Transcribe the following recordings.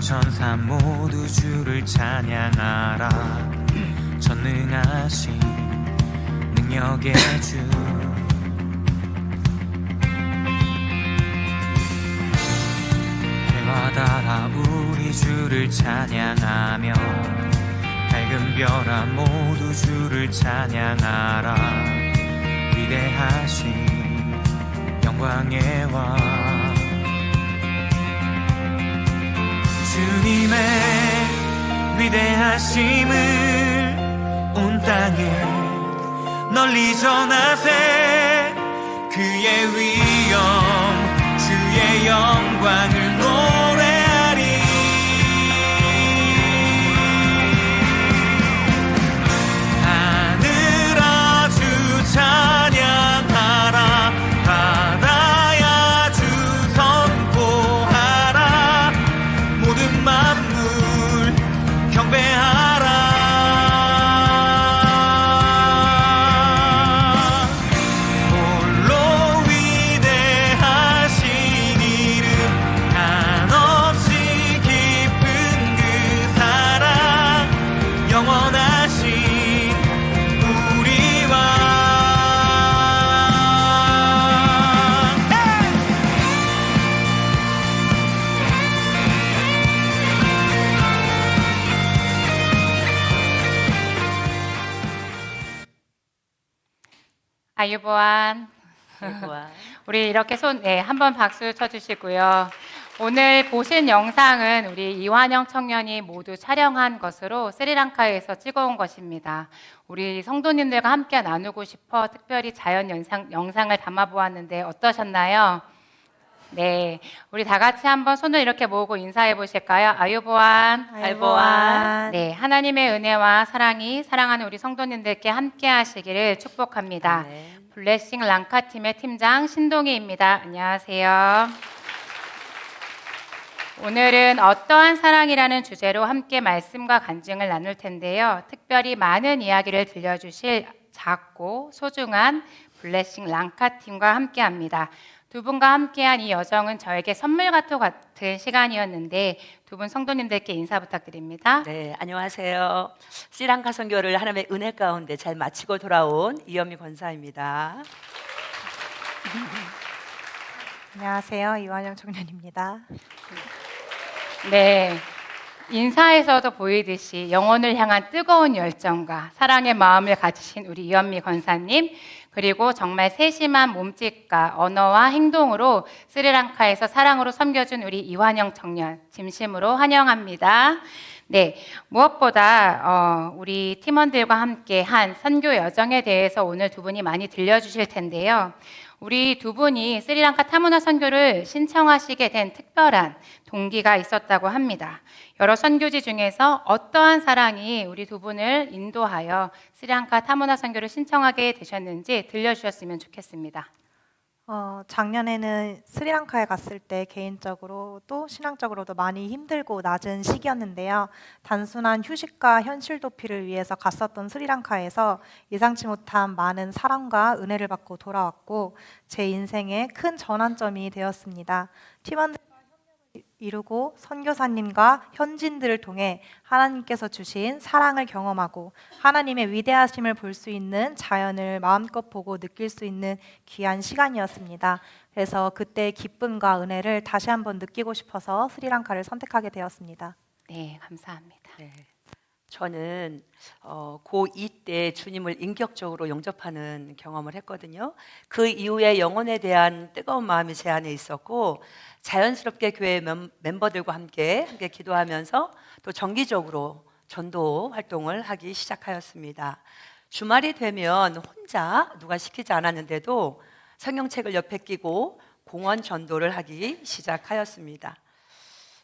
천사 모두 주를 찬양하라. 전능하신 능력의 주, 해와 달아 우리 주를 찬양하며 밝은 별아 모두 주를 찬양하라. 위대하신 영광의 왕, 주님의 위대하심을 온 땅에 널리 전하세. 그의 위엄 주의 영광을 노래하리. 하늘아 주 찬양하라. 바다야 주 선포하라. 모든 만물 경배하라. 아유보안. 우리 이렇게 한번 박수 쳐주시고요. 오늘 보신 영상은 우리 이완영 청년이 모두 촬영한 것으로 스리랑카에서 찍어온 것입니다. 우리 성도님들과 함께 나누고 싶어 특별히 자연 영상을 담아보았는데 어떠셨나요? 네, 우리 다 같이 한번 손을 이렇게 모으고 인사해 보실까요? 아유보안. 아유보안. 네, 하나님의 은혜와 사랑이 사랑하는 우리 성도님들께 함께 하시기를 축복합니다. 네. 블레싱 랑카 팀의 팀장 신동희입니다. 안녕하세요. 오늘은 어떠한 사랑이라는 주제로 함께 말씀과 간증을 나눌 텐데요. 특별히 많은 이야기를 들려주실 작고 소중한 블레싱 랑카 팀과 함께합니다. 두 분과 함께한 이 여정은 저에게 선물과 같은 시간이었는데 두 분 성도님들께 인사 부탁드립니다. 네, 안녕하세요. 스리랑카 선교를 하나님의 은혜 가운데 잘 마치고 돌아온 이현미 권사입니다. 안녕하세요. 이완영 청년입니다. 네, 인사에서도 보이듯이 영혼을 향한 뜨거운 열정과 사랑의 마음을 가지신 우리 이현미 권사님, 그리고 정말 세심한 몸짓과 언어와 행동으로 스리랑카에서 사랑으로 섬겨준 우리 이완영 청년, 진심으로 환영합니다. 네, 무엇보다 우리 팀원들과 함께 한 선교 여정에 대해서 오늘 두 분이 많이 들려주실 텐데요. 우리 두 분이 스리랑카 타문화 선교를 신청하시게 된 특별한 동기가 있었다고 합니다. 여러 선교지 중에서 어떠한 사랑이 우리 두 분을 인도하여 스리랑카 타문화 선교를 신청하게 되셨는지 들려주셨으면 좋겠습니다. 작년에는 스리랑카에 갔을 때 개인적으로 또 신앙적으로도 많이 힘들고 낮은 시기였는데요. 단순한 휴식과 현실 도피를 위해서 갔었던 스리랑카에서 예상치 못한 많은 사랑과 은혜를 받고 돌아왔고 제 인생의 큰 전환점이 되었습니다. 팀원들과 협력을 이루고 선교사님과 현지인들을 통해 하나님께서 주신 사랑을 경험하고 하나님의 위대하심을 볼 수 있는 자연을 마음껏 보고 느낄 수 있는 귀한 시간이었습니다. 그래서 그때의 기쁨과 은혜를 다시 한번 느끼고 싶어서 스리랑카를 선택하게 되었습니다. 네, 감사합니다. 네. 저는 고2 때 주님을 인격적으로 영접하는 경험을 했거든요. 그 이후에 영혼에 대한 뜨거운 마음이 제 안에 있었고 자연스럽게 교회 멤버들과 함께 기도하면서 또 정기적으로 전도 활동을 하기 시작하였습니다. 주말이 되면 혼자 누가 시키지 않았는데도 성경책을 옆에 끼고 공원 전도를 하기 시작하였습니다.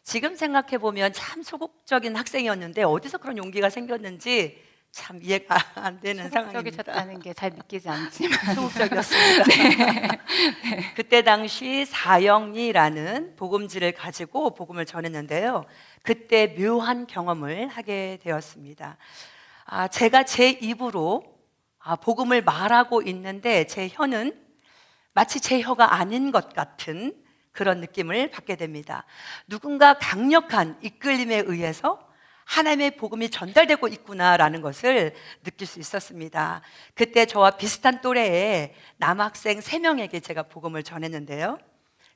지금 생각해 보면 참 소극적인 학생이었는데 어디서 그런 용기가 생겼는지 참 이해가 안 되는 상황입니다. 소극적이셨다는 게 잘 믿기지 않지만 소극적이었습니다. 네. 그때 당시 사형리라는 복음지를 가지고 복음을 전했는데요. 그때 묘한 경험을 하게 되었습니다. 제가 제 입으로 복음을 말하고 있는데 제 혀는 마치 제 혀가 아닌 것 같은 그런 느낌을 받게 됩니다. 누군가 강력한 이끌림에 의해서 하나님의 복음이 전달되고 있구나라는 것을 느낄 수 있었습니다. 그때 저와 비슷한 또래의 남학생 3명에게 제가 복음을 전했는데요.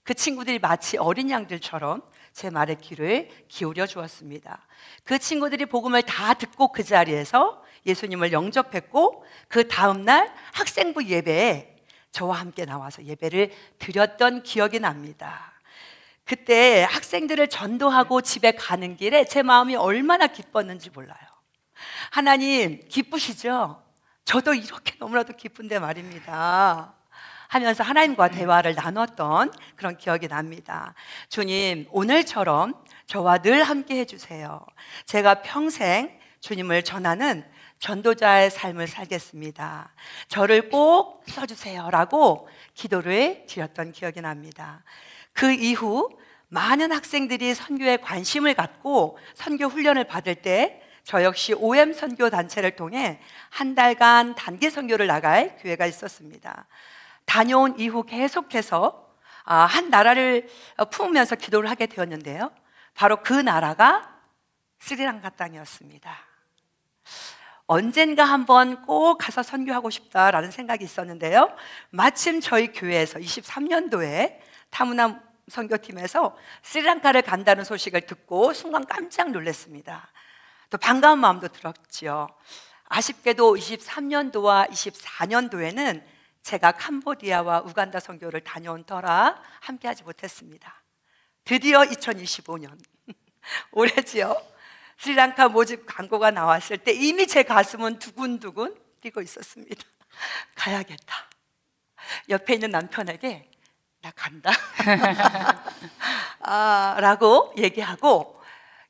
그 친구들이 마치 어린 양들처럼 제 말에 귀를 기울여 주었습니다. 그 친구들이 복음을 다 듣고 그 자리에서 예수님을 영접했고, 그 다음날 학생부 예배에 저와 함께 나와서 예배를 드렸던 기억이 납니다. 그때 학생들을 전도하고 집에 가는 길에 제 마음이 얼마나 기뻤는지 몰라요. 하나님 기쁘시죠? 저도 이렇게 너무나도 기쁜데 말입니다 하면서 하나님과 대화를 나눴던 그런 기억이 납니다. 주님, 오늘처럼 저와 늘 함께 해주세요. 제가 평생 주님을 전하는 전도자의 삶을 살겠습니다. 저를 꼭 써주세요 라고 기도를 드렸던 기억이 납니다. 그 이후 많은 학생들이 선교에 관심을 갖고 선교 훈련을 받을 때 저 역시 OM 선교 단체를 통해 한 달간 단기 선교를 나갈 기회가 있었습니다. 다녀온 이후 계속해서 한 나라를 품으면서 기도를 하게 되었는데요. 바로 그 나라가 스리랑카 땅이었습니다. 언젠가 한번 꼭 가서 선교하고 싶다라는 생각이 있었는데요. 마침 저희 교회에서 23년도에 타무나 선교팀에서 스리랑카를 간다는 소식을 듣고 순간 깜짝 놀랐습니다. 또 반가운 마음도 들었지요. 아쉽게도 23년도와 24년도에는 제가 캄보디아와 우간다 선교를 다녀온 터라 함께하지 못했습니다. 드디어 2025년 올해지요. 스리랑카 모집 광고가 나왔을 때 이미 제 가슴은 두근두근 뛰고 있었습니다. 가야겠다. 옆에 있는 남편에게 나 간다 라고 얘기하고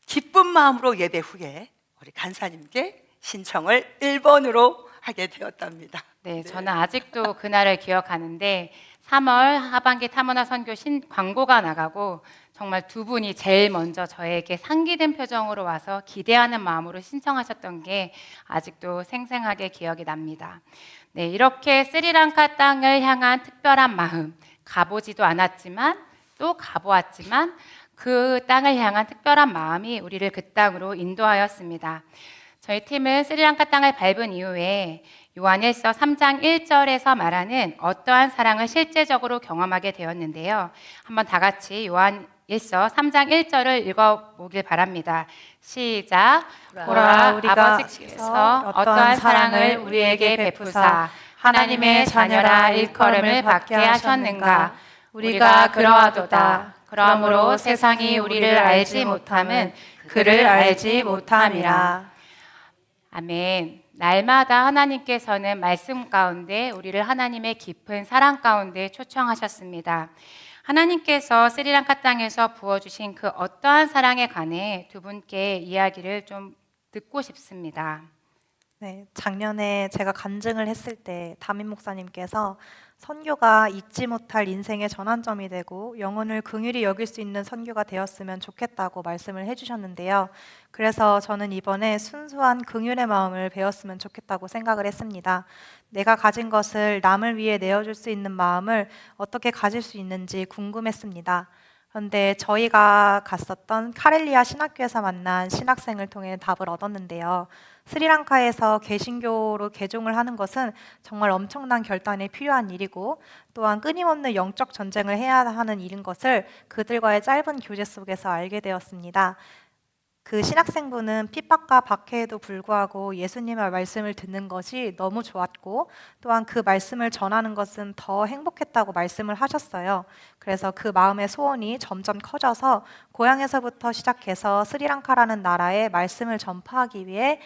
기쁜 마음으로 예배 후에 우리 간사님께 신청을 1번으로 하게 되었답니다. 네, 저는 아직도 그날을 기억하는데 3월 하반기 타모나 선교 광고가 나가고 정말 두 분이 제일 먼저 저에게 상기된 표정으로 와서 기대하는 마음으로 신청하셨던 게 아직도 생생하게 기억이 납니다. 네, 이렇게 스리랑카 땅을 향한 특별한 마음, 가보지도 않았지만 또 가보았지만 그 땅을 향한 특별한 마음이 우리를 그 땅으로 인도하였습니다. 저희 팀은 스리랑카 땅을 밟은 이후에 요한일서 3장 1절에서 말하는 어떠한 사랑을 실제적으로 경험하게 되었는데요. 한번 다 같이 요한일서 3장 1절을 읽어보길 바랍니다. 시작. 보라, 우리가 아버지께서 어떠한 사랑을 우리에게 베푸사 하나님의 자녀라 일컬음을 받게 하셨는가. 우리가 그러하도다. 그러므로 세상이 우리를 알지 못함은 그를 알지 못함이라. 아멘. 날마다 하나님께서는 말씀 가운데 우리를 하나님의 깊은 사랑 가운데 초청하셨습니다. 하나님께서 스리랑카 땅에서 부어주신 그 어떠한 사랑에 관해 두 분께 이야기를 좀 듣고 싶습니다. 네, 작년에 제가 간증을 했을 때 담임 목사님께서 선교가 잊지 못할 인생의 전환점이 되고 영혼을 긍휼히 여길 수 있는 선교가 되었으면 좋겠다고 말씀을 해주셨는데요. 그래서 저는 이번에 순수한 긍휼의 마음을 배웠으면 좋겠다고 생각을 했습니다. 내가 가진 것을 남을 위해 내어줄 수 있는 마음을 어떻게 가질 수 있는지 궁금했습니다. 그런데 저희가 갔었던 카렐리아 신학교에서 만난 신학생을 통해 답을 얻었는데요. 스리랑카에서 개신교로 개종을 하는 것은 정말 엄청난 결단이 필요한 일이고 또한 끊임없는 영적 전쟁을 해야 하는 일인 것을 그들과의 짧은 교제 속에서 알게 되었습니다. 그 신학생분은 핍박과 박해에도 불구하고 예수님의 말씀을 듣는 것이 너무 좋았고 또한 그 말씀을 전하는 것은 더 행복했다고 말씀을 하셨어요. 그래서 그 마음의 소원이 점점 커져서 고향에서부터 시작해서 스리랑카라는 나라에 말씀을 전파하기 위해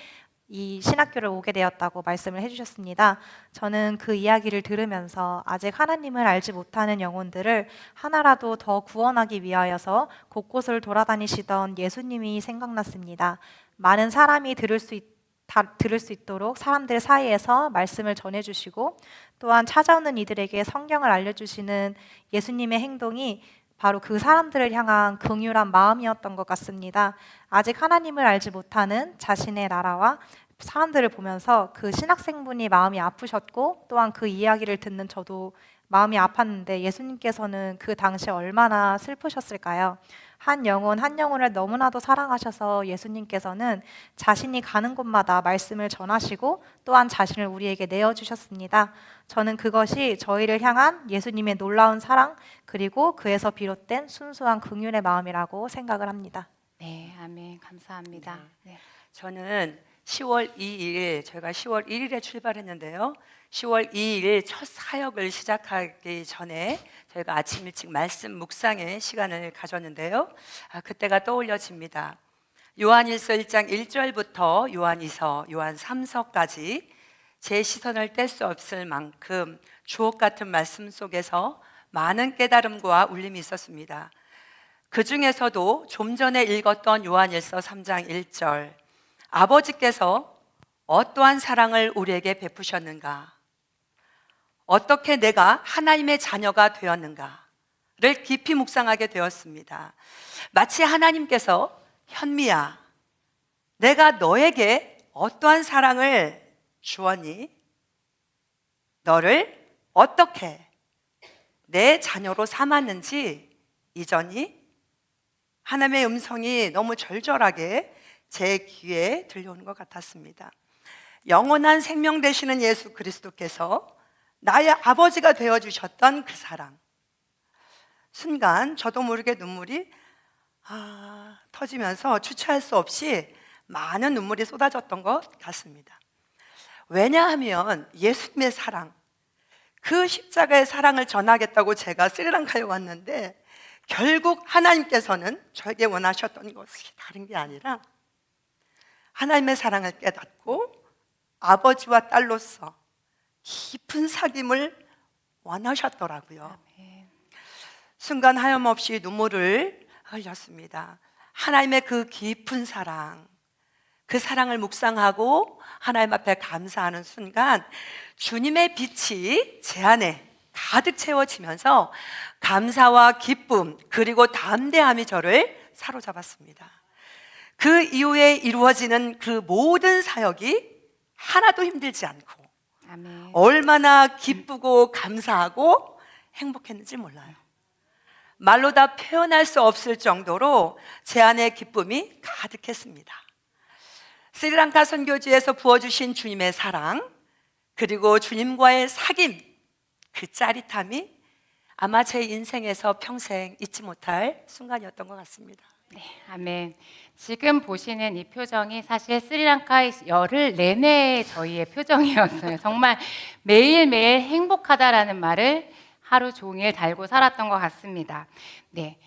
이 신학교를 오게 되었다고 말씀을 해주셨습니다. 저는 그 이야기를 들으면서 아직 하나님을 알지 못하는 영혼들을 하나라도 더 구원하기 위하여서 곳곳을 돌아다니시던 예수님이 생각났습니다. 많은 사람이 들을 수 있도록 사람들 사이에서 말씀을 전해주시고 또한 찾아오는 이들에게 성경을 알려주시는 예수님의 행동이 바로 그 사람들을 향한 긍휼한 마음이었던 것 같습니다. 아직 하나님을 알지 못하는 자신의 나라와 사람들을 보면서 그 신학생분이 마음이 아프셨고 또한 그 이야기를 듣는 저도 마음이 아팠는데 예수님께서는 그 당시 얼마나 슬프셨을까요? 한 영혼 한 영혼을 너무나도 사랑하셔서 예수님께서는 자신이 가는 곳마다 말씀을 전하시고 또한 자신을 우리에게 내어주셨습니다. 저는 그것이 저희를 향한 예수님의 놀라운 사랑 그리고 그에서 비롯된 순수한 긍휼의 마음이라고 생각을 합니다. 네, 아멘. 감사합니다. 네. 저는 10월 2일, 저희가 10월 1일에 출발했는데요. 10월 2일 첫 사역을 시작하기 전에 저희가 아침 일찍 말씀 묵상의 시간을 가졌는데요. 그때가 떠올려집니다. 요한일서 1장 1절부터 요한 2서, 요한 3서까지 제 시선을 뗄 수 없을 만큼 주옥 같은 말씀 속에서 많은 깨달음과 울림이 있었습니다. 그 중에서도 좀 전에 읽었던 요한일서 3장 1절, 아버지께서 어떠한 사랑을 우리에게 베푸셨는가, 어떻게 내가 하나님의 자녀가 되었는가를 깊이 묵상하게 되었습니다. 마치 하나님께서 현미야, 내가 너에게 어떠한 사랑을 주었니? 너를 어떻게 내 자녀로 삼았는지 잊었니? 하나님의 음성이 너무 절절하게 제 귀에 들려오는 것 같았습니다. 영원한 생명 되시는 예수 그리스도께서 나의 아버지가 되어주셨던 그 사랑, 순간 저도 모르게 눈물이 터지면서 주체할 수 없이 많은 눈물이 쏟아졌던 것 같습니다. 왜냐하면 예수님의 사랑, 그 십자가의 사랑을 전하겠다고 제가 스리랑카에 왔는데 결국 하나님께서는 저에게 원하셨던 것이 다른 게 아니라 하나님의 사랑을 깨닫고 아버지와 딸로서 깊은 사귐을 원하셨더라고요. 순간 하염없이 눈물을 흘렸습니다. 하나님의 그 깊은 사랑, 그 사랑을 묵상하고 하나님 앞에 감사하는 순간 주님의 빛이 제 안에 가득 채워지면서 감사와 기쁨 그리고 담대함이 저를 사로잡았습니다. 그 이후에 이루어지는 그 모든 사역이 하나도 힘들지 않고 아멘. 얼마나 기쁘고 감사하고 행복했는지 몰라요. 말로 다 표현할 수 없을 정도로 제 안에 기쁨이 가득했습니다. 스리랑카 선교지에서 부어주신 주님의 사랑, 그리고 주님과의 사귐, 그 짜릿함이 아마 제 인생에서 평생 잊지 못할 순간이었던 것 같습니다. 네, 아멘. 지금 보시는 이 표정이 사실 스리랑카의 열흘 내내 저희의 표정이었어요. 정말 매일매일 행복하다라는 말을 하루 종일 달고 살았던 것 같습니다. 네.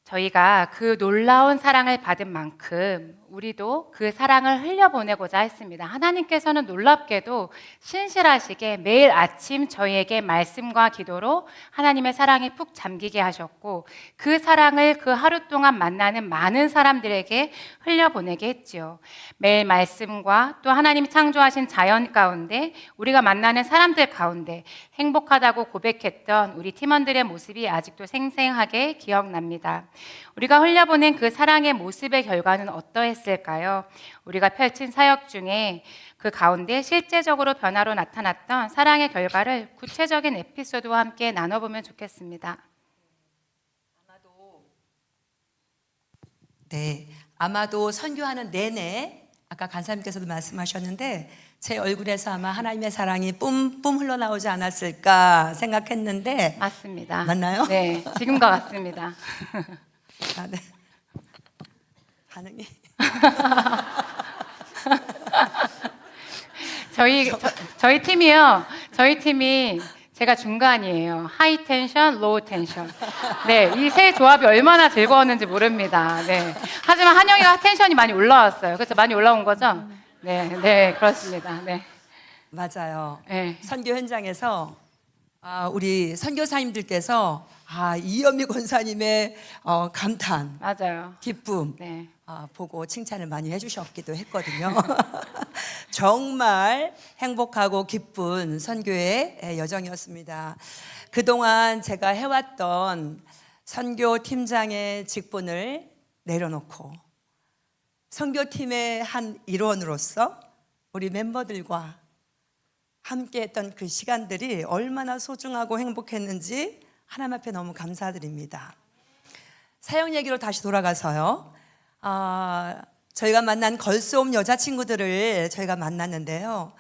저희가 그 놀라운 사랑을 받은 만큼 우리도 그 사랑을 흘려보내고자 했습니다. 하나님께서는 놀랍게도 신실하시게 매일 아침 저희에게 말씀과 기도로 하나님의 사랑에 푹 잠기게 하셨고 그 사랑을 그 하루 동안 만나는 많은 사람들에게 흘려보내게 했지요. 매일 말씀과 또 하나님이 창조하신 자연 가운데 우리가 만나는 사람들 가운데 행복하다고 고백했던 우리 팀원들의 모습이 아직도 생생하게 기억납니다. 우리가 흘려보낸 그 사랑의 모습의 결과는 어떠했을까요? 우리가 펼친 사역 중에 그 가운데 실제적으로 변화로 나타났던 사랑의 결과를 구체적인 에피소드와 함께 나눠보면 좋겠습니다. 아마도 선교하는 내내 아까 간사님께서도 말씀하셨는데 제 얼굴에서 아마 하나님의 사랑이 뿜뿜 흘러나오지 않았을까 생각했는데 맞습니다. 맞나요? 네, 지금과 같습니다. 네. 반응이 저희 팀이요. 저희 팀이 제가 중간이에요. 하이 텐션, 로우 텐션. 네, 이 세 조합이 얼마나 즐거웠는지 모릅니다. 네. 하지만 한영이가 텐션이 많이 올라왔어요. 그렇죠? 많이 올라온 거죠? 네, 네, 그렇습니다. 네. 맞아요. 네. 선교 현장에서 우리 선교사님들께서 이현미 권사님의 감탄, 맞아요. 기쁨 네. 보고 칭찬을 많이 해주셨기도 했거든요. 정말 행복하고 기쁜 선교의 여정이었습니다. 그동안 제가 해왔던 선교팀장의 직분을 내려놓고 선교팀의 한 일원으로서 우리 멤버들과 함께했던 그 시간들이 얼마나 소중하고 행복했는지 하나님 앞에 너무 감사드립니다. 사역 얘기로 다시 돌아가서요. 저희가 만난 걸스홈 여자친구들을 저희가 만났는데요.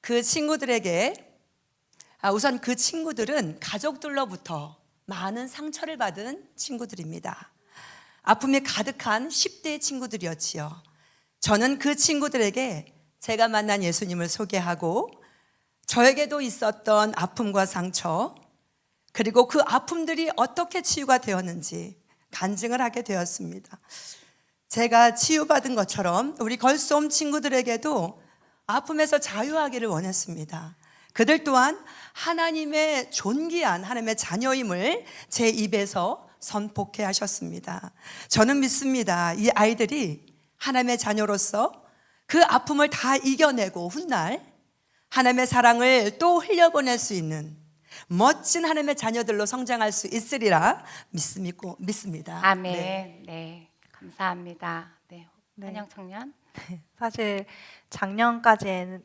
그 친구들에게 우선 그 친구들은 가족들로부터 많은 상처를 받은 친구들입니다. 아픔이 가득한 10대의 친구들이었지요. 저는 그 친구들에게 제가 만난 예수님을 소개하고 저에게도 있었던 아픔과 상처, 그리고 그 아픔들이 어떻게 치유가 되었는지 간증을 하게 되었습니다. 제가 치유받은 것처럼 우리 걸스홈 친구들에게도 아픔에서 자유하기를 원했습니다. 그들 또한 하나님의 존귀한 하나님의 자녀임을 제 입에서 선포케 하셨습니다. 저는 믿습니다. 이 아이들이 하나님의 자녀로서 그 아픔을 다 이겨내고 훗날 하나님의 사랑을 또 흘려보낼 수 있는 멋진 하나님의 자녀들로 성장할 수 있으리라 믿습니다. 아멘. 네. 네, 감사합니다. 네, 네. 한영 청년. 사실 작년까지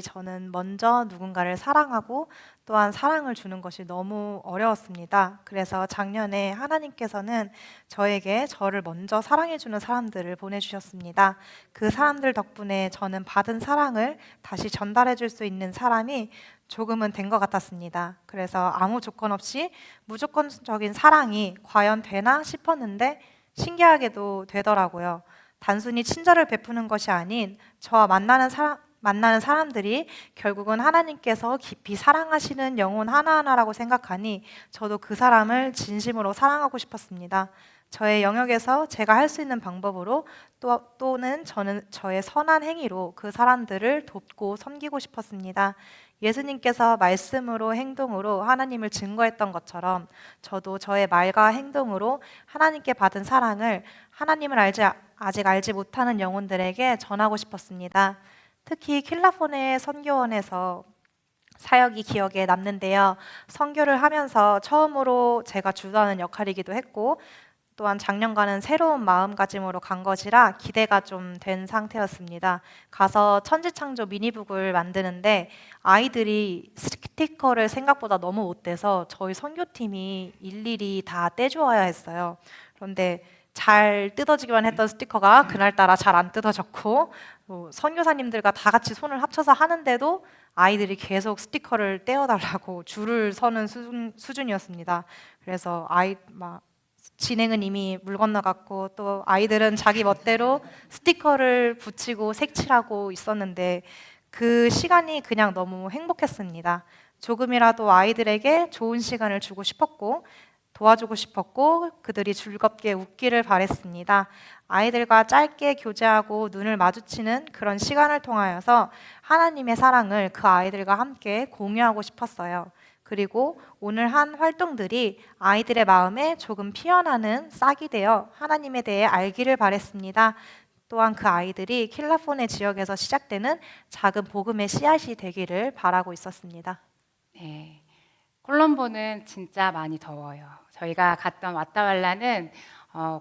저는 먼저 누군가를 사랑하고 또한 사랑을 주는 것이 너무 어려웠습니다. 그래서 작년에 하나님께서는 저에게 저를 먼저 사랑해주는 사람들을 보내주셨습니다. 그 사람들 덕분에 저는 받은 사랑을 다시 전달해줄 수 있는 사람이 조금은 된 것 같았습니다. 그래서 아무 조건 없이 무조건적인 사랑이 과연 되나 싶었는데 신기하게도 되더라고요. 단순히 친절을 베푸는 것이 아닌 저와 만나는 사람들이 결국은 하나님께서 깊이 사랑하시는 영혼 하나하나라고 생각하니 저도 그 사람을 진심으로 사랑하고 싶었습니다. 저의 영역에서 제가 할 수 있는 방법으로 또는 저는 저의 선한 행위로 그 사람들을 돕고 섬기고 싶었습니다. 예수님께서 말씀으로 행동으로 하나님을 증거했던 것처럼 저도 저의 말과 행동으로 하나님께 받은 사랑을 하나님을 아직 알지 못하는 영혼들에게 전하고 싶었습니다. 특히 킬라포네 선교원에서 사역이 기억에 남는데요. 선교를 하면서 처음으로 제가 주도하는 역할이기도 했고 또한 작년과는 새로운 마음가짐으로 간 것이라 기대가 좀 된 상태였습니다. 가서 천지창조 미니북을 만드는데 아이들이 스티커를 생각보다 너무 못돼서 저희 선교팀이 일일이 다 떼주어야 했어요. 그런데 잘 뜯어지기만 했던 스티커가 그날따라 잘 안 뜯어졌고 선교사님들과 다 같이 손을 합쳐서 하는데도 아이들이 계속 스티커를 떼어달라고 줄을 서는 수준이었습니다. 그래서 진행은 이미 물 건너갔고 또 아이들은 자기 멋대로 스티커를 붙이고 색칠하고 있었는데 그 시간이 그냥 너무 행복했습니다. 조금이라도 아이들에게 좋은 시간을 주고 싶었고 도와주고 싶었고 그들이 즐겁게 웃기를 바랬습니다. 아이들과 짧게 교제하고 눈을 마주치는 그런 시간을 통하여서 하나님의 사랑을 그 아이들과 함께 공유하고 싶었어요. 그리고 오늘 한 활동들이 아이들의 마음에 조금 피어나는 싹이 되어 하나님에 대해 알기를 바랬습니다. 또한 그 아이들이 킬라포네 지역에서 시작되는 작은 복음의 씨앗이 되기를 바라고 있었습니다. 네, 콜롬보는 진짜 많이 더워요. 저희가 갔던 와타왈라는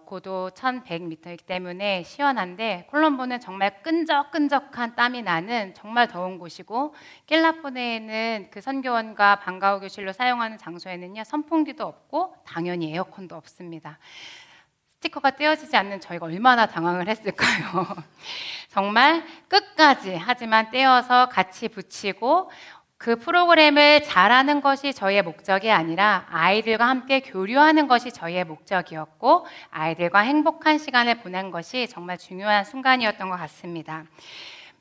고도 1100m이기 때문에 시원한데 콜롬보는 정말 끈적끈적한 땀이 나는 정말 더운 곳이고 킬라포네에는 그 선교원과 방과후 교실로 사용하는 장소에는요 선풍기도 없고 당연히 에어컨도 없습니다. 스티커가 떼어지지 않는 저희가 얼마나 당황을 했을까요? 정말 끝까지 하지만 떼어서 같이 붙이고 그 프로그램을 잘하는 것이 저희의 목적이 아니라 아이들과 함께 교류하는 것이 저희의 목적이었고 아이들과 행복한 시간을 보낸 것이 정말 중요한 순간이었던 것 같습니다.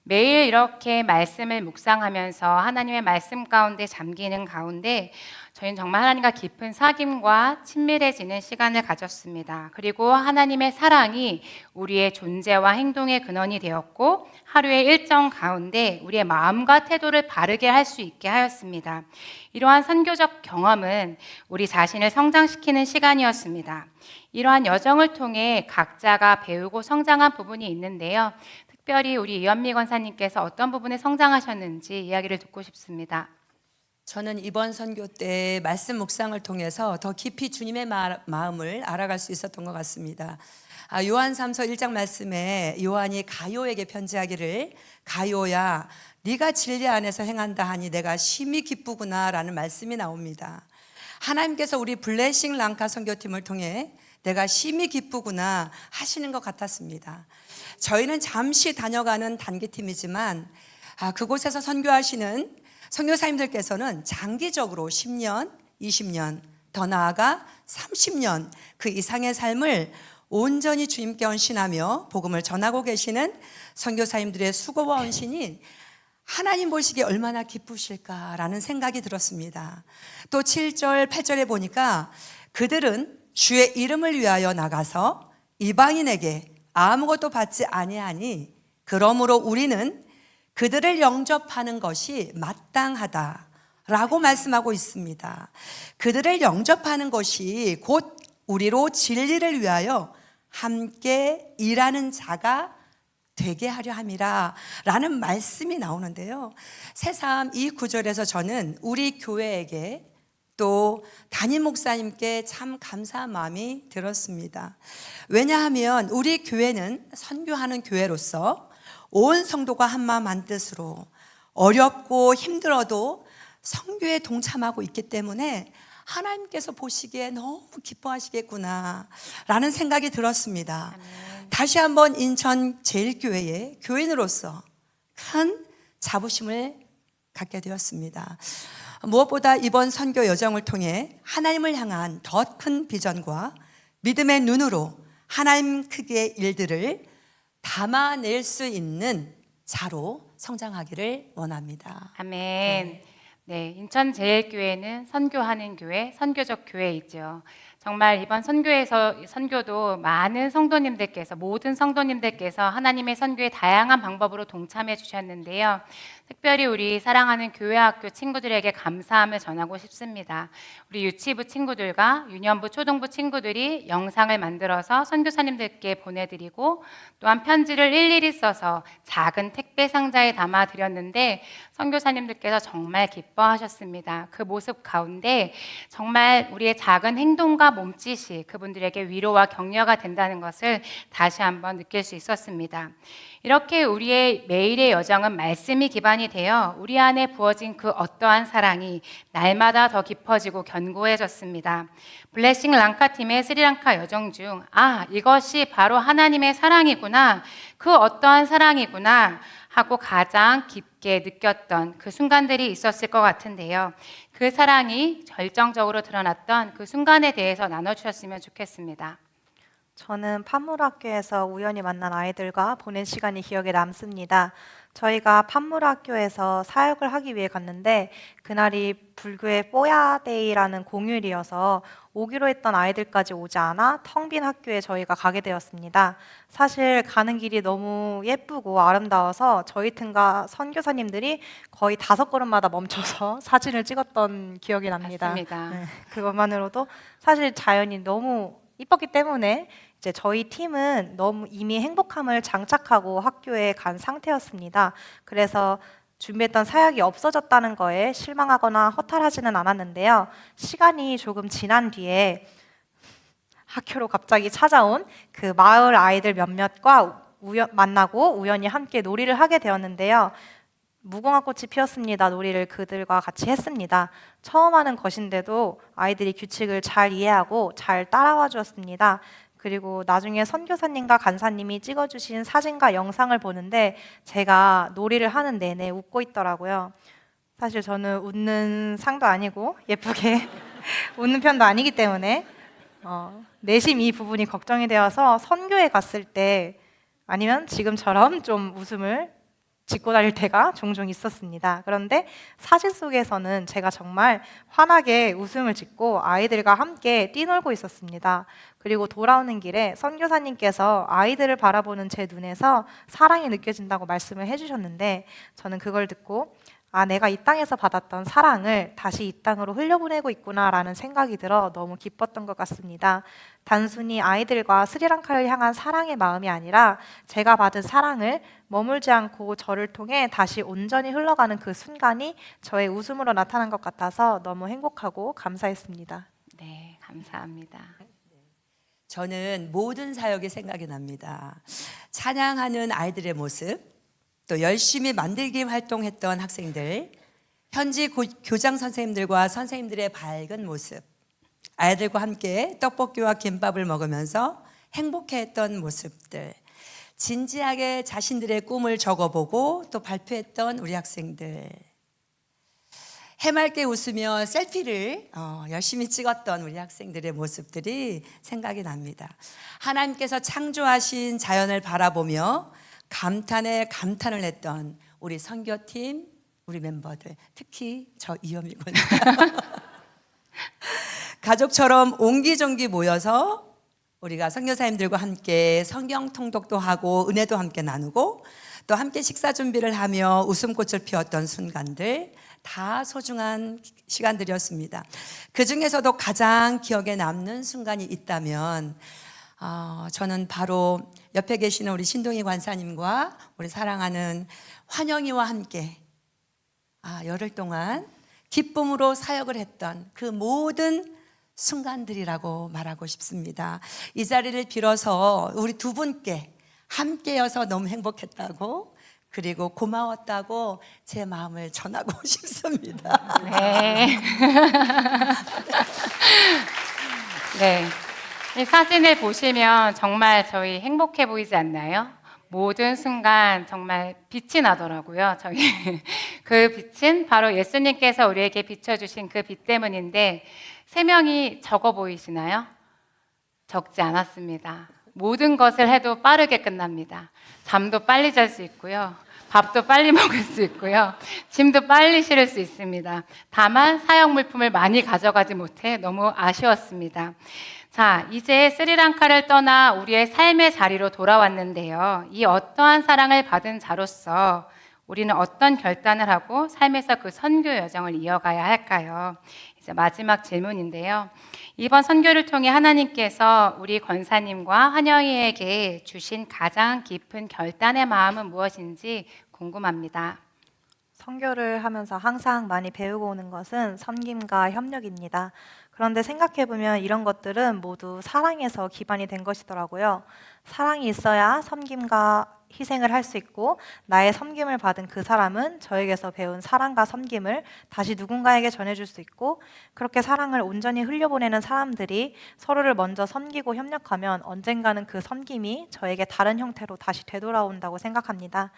매일 이렇게 말씀을 묵상하면서 하나님의 말씀 가운데 잠기는 가운데 저희는 정말 하나님과 깊은 사귐과 친밀해지는 시간을 가졌습니다. 그리고 하나님의 사랑이 우리의 존재와 행동의 근원이 되었고 하루의 일정 가운데 우리의 마음과 태도를 바르게 할 수 있게 하였습니다. 이러한 선교적 경험은 우리 자신을 성장시키는 시간이었습니다. 이러한 여정을 통해 각자가 배우고 성장한 부분이 있는데요. 특별히 우리 이현미 권사님께서 어떤 부분에 성장하셨는지 이야기를 듣고 싶습니다. 저는 이번 선교 때 말씀 묵상을 통해서 더 깊이 주님의 마음을 알아갈 수 있었던 것 같습니다. 요한 3서 1장 말씀에 요한이 가요에게 편지하기를 가요야 네가 진리 안에서 행한다 하니 내가 심히 기쁘구나 라는 말씀이 나옵니다. 하나님께서 우리 블레싱 랑카 선교팀을 통해 내가 심히 기쁘구나 하시는 것 같았습니다. 저희는 잠시 다녀가는 단기팀이지만 그곳에서 선교하시는 선교사님들께서는 장기적으로 10년, 20년, 더 나아가 30년 그 이상의 삶을 온전히 주님께 헌신하며 복음을 전하고 계시는 선교사님들의 수고와 헌신이 하나님 보시기에 얼마나 기쁘실까라는 생각이 들었습니다. 또 7절, 8절에 보니까 그들은 주의 이름을 위하여 나가서 이방인에게 아무것도 받지 아니하니 그러므로 우리는 그들을 영접하는 것이 마땅하다라고 말씀하고 있습니다. 그들을 영접하는 것이 곧 우리로 진리를 위하여 함께 일하는 자가 되게 하려 함이라 라는 말씀이 나오는데요. 새삼 이 구절에서 저는 우리 교회에게 또 담임 목사님께 참 감사한 마음이 들었습니다. 왜냐하면 우리 교회는 선교하는 교회로서 온 성도가 한마음 한뜻으로 어렵고 힘들어도 선교에 동참하고 있기 때문에 하나님께서 보시기에 너무 기뻐하시겠구나 라는 생각이 들었습니다. 다시 한번 인천 제일교회의 교인으로서 큰 자부심을 갖게 되었습니다. 무엇보다 이번 선교 여정을 통해 하나님을 향한 더 큰 비전과 믿음의 눈으로 하나님 크기의 일들을 담아낼 수 있는 자로 성장하기를 원합니다. 아멘. 네, 인천제일교회는 선교하는 교회, 선교적 교회이죠. 정말 이번 선교도 많은 성도님들께서, 모든 성도님들께서 하나님의 선교에 다양한 방법으로 동참해 주셨는데요. 특별히 우리 사랑하는 교회학교 친구들에게 감사함을 전하고 싶습니다. 우리 유치부 친구들과 유년부, 초등부 친구들이 영상을 만들어서 선교사님들께 보내드리고 또한 편지를 일일이 써서 작은 택배 상자에 담아 드렸는데 선교사님들께서 정말 기뻐하셨습니다. 그 모습 가운데 정말 우리의 작은 행동과 몸짓이 그분들에게 위로와 격려가 된다는 것을 다시 한번 느낄 수 있었습니다. 이렇게 우리의 매일의 여정은 말씀이 기반이 되어 우리 안에 부어진 그 어떠한 사랑이 날마다 더 깊어지고 견고해졌습니다. 블레싱 랑카 팀의 스리랑카 여정 중 이것이 바로 하나님의 사랑이구나, 그 어떠한 사랑이구나 하고 가장 깊게 느꼈던 그 순간들이 있었을 것 같은데요. 그 사랑이 결정적으로 드러났던 그 순간에 대해서 나눠주셨으면 좋겠습니다. 저는 판물학교에서 우연히 만난 아이들과 보낸 시간이 기억에 남습니다. 저희가 판물학교에서 사역을 하기 위해 갔는데 그날이 불교의 뽀야데이라는 공휴일이어서 오기로 했던 아이들까지 오지 않아 텅 빈 학교에 저희가 가게 되었습니다. 사실 가는 길이 너무 예쁘고 아름다워서 저희 팀과 선교사님들이 거의 5걸음마다 멈춰서 사진을 찍었던 기억이 납니다. 맞습니다. 네, 그것만으로도 사실 자연이 너무 이뻤기 때문에 이제 저희 팀은 너무 이미 행복함을 장착하고 학교에 간 상태였습니다. 그래서 준비했던 사역이 없어졌다는 거에 실망하거나 허탈하지는 않았는데요. 시간이 조금 지난 뒤에 학교로 갑자기 찾아온 그 마을 아이들 몇몇과 만나고 우연히 함께 놀이를 하게 되었는데요. 무궁화 꽃이 피었습니다. 놀이를 그들과 같이 했습니다. 처음 하는 것인데도 아이들이 규칙을 잘 이해하고 잘 따라와 주었습니다. 그리고 나중에 선교사님과 간사님이 찍어주신 사진과 영상을 보는데 제가 놀이를 하는 내내 웃고 있더라고요. 사실 저는 웃는 상도 아니고 예쁘게 웃는 편도 아니기 때문에 내심 이 부분이 걱정이 되어서 선교에 갔을 때 아니면 지금처럼 좀 웃음을 짓고 다닐 때가 종종 있었습니다. 그런데 사진 속에서는 제가 정말 환하게 웃음을 짓고 아이들과 함께 뛰놀고 있었습니다. 그리고 돌아오는 길에 선교사님께서 아이들을 바라보는 제 눈에서 사랑이 느껴진다고 말씀을 해주셨는데 저는 그걸 듣고 아, 내가 이 땅에서 받았던 사랑을 다시 이 땅으로 흘려보내고 있구나라는 생각이 들어 너무 기뻤던 것 같습니다. 단순히 아이들과 스리랑카를 향한 사랑의 마음이 아니라 제가 받은 사랑을 머물지 않고 저를 통해 다시 온전히 흘러가는 그 순간이 저의 웃음으로 나타난 것 같아서 너무 행복하고 감사했습니다. 네, 감사합니다. 저는 모든 사역이 생각이 납니다. 찬양하는 아이들의 모습, 또 열심히 만들기 활동했던 학생들, 현지 교장 선생님들과 선생님들의 밝은 모습, 아이들과 함께 떡볶이와 김밥을 먹으면서 행복해했던 모습들, 진지하게 자신들의 꿈을 적어보고 또 발표했던 우리 학생들, 해맑게 웃으며 셀피를 열심히 찍었던 우리 학생들의 모습들이 생각이 납니다. 하나님께서 창조하신 자연을 바라보며 감탄에 감탄을 했던 우리 선교팀, 우리 멤버들, 특히 저 이현미 권사 가족처럼 옹기종기 모여서 우리가 선교사님들과 함께 성경 통독도 하고 은혜도 함께 나누고 또 함께 식사 준비를 하며 웃음꽃을 피웠던 순간들, 다 소중한 시간들이었습니다. 그 중에서도 가장 기억에 남는 순간이 있다면 저는 바로 옆에 계시는 우리 신동희 관사님과 우리 사랑하는 환영이와 함께 열흘 동안 기쁨으로 사역을 했던 그 모든 순간들이라고 말하고 싶습니다. 이 자리를 빌어서 우리 두 분께 함께여서 너무 행복했다고, 그리고 고마웠다고 제 마음을 전하고 싶습니다. 네. 네. 이 사진을 보시면 정말 저희 행복해 보이지 않나요? 모든 순간 정말 빛이 나더라고요. 저희 그 빛은 바로 예수님께서 우리에게 비춰주신 그 빛 때문인데, 세 명이 적어 보이시나요? 적지 않았습니다. 모든 것을 해도 빠르게 끝납니다. 잠도 빨리 잘 수 있고요. 밥도 빨리 먹을 수 있고요. 짐도 빨리 실을 수 있습니다. 다만 사용 물품을 많이 가져가지 못해 너무 아쉬웠습니다. 자, 이제 스리랑카를 떠나 우리의 삶의 자리로 돌아왔는데요. 이 어떠한 사랑을 받은 자로서 우리는 어떤 결단을 하고 삶에서 그 선교 여정을 이어가야 할까요? 이제 마지막 질문인데요. 이번 선교를 통해 하나님께서 우리 권사님과 환영이에게 주신 가장 깊은 결단의 마음은 무엇인지 궁금합니다. 선교를 하면서 항상 많이 배우고 오는 것은 섬김과 협력입니다. 그런데 생각해보면 이런 것들은 모두 사랑에서 기반이 된 것이더라고요. 사랑이 있어야 섬김과 희생을 할 수 있고, 나의 섬김을 받은 그 사람은 저에게서 배운 사랑과 섬김을 다시 누군가에게 전해줄 수 있고, 그렇게 사랑을 온전히 흘려보내는 사람들이 서로를 먼저 섬기고 협력하면 언젠가는 그 섬김이 저에게 다른 형태로 다시 되돌아온다고 생각합니다.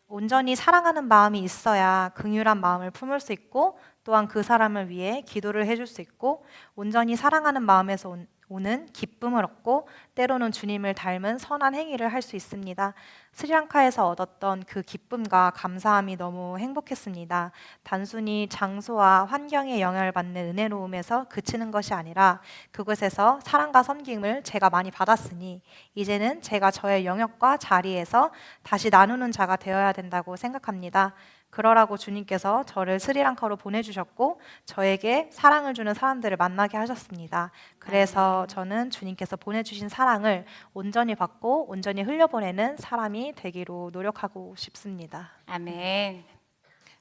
온전히 사랑하는 마음이 있어야 긍휼한 마음을 품을 수 있고, 또한 그 사람을 위해 기도를 해줄 수 있고, 온전히 사랑하는 마음에서 오는 기쁨을 얻고 때로는 주님을 닮은 선한 행위를 할 수 있습니다. 스리랑카에서 얻었던 그 기쁨과 감사함이 너무 행복했습니다. 단순히 장소와 환경에 영향을 받는 은혜로움에서 그치는 것이 아니라 그곳에서 사랑과 섬김을 제가 많이 받았으니 이제는 제가 저의 영역과 자리에서 다시 나누는 자가 되어야 된다고 생각합니다. 그러라고 주님께서 저를 스리랑카로 보내주셨고 저에게 사랑을 주는 사람들을 만나게 하셨습니다. 그래서 저는 주님께서 보내주신 사랑을 온전히 받고 온전히 흘려보내는 사람이 되기로 노력하고 싶습니다. 아멘.